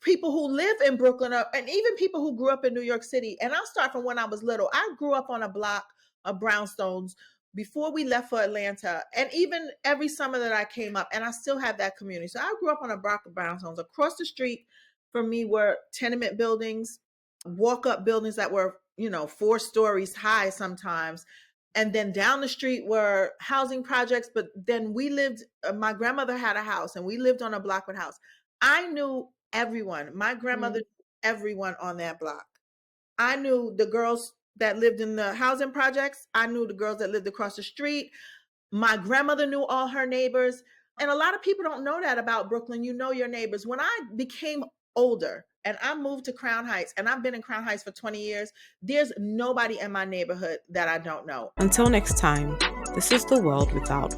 people who live in Brooklyn and even people who grew up in New York City. And I'll start from when I was little. I grew up on a block of brownstones before we left for Atlanta. And even every summer that I came up, and I still have that community. So I grew up on a block of brownstones. Across the street from me were tenement buildings, walk-up buildings that were, 4 stories high sometimes. And then down the street were housing projects. But then my grandmother had a house and we lived on a block with house. I knew everyone. My grandmother knew everyone on that block. I knew the girls that lived in the housing projects. I knew the girls that lived across the street. My grandmother knew all her neighbors. And a lot of people don't know that about Brooklyn. You know your neighbors. When I became older and I moved to Crown Heights, and I've been in Crown Heights for 20 years, there's nobody in my neighborhood that I don't know. Until next time, this is The World Without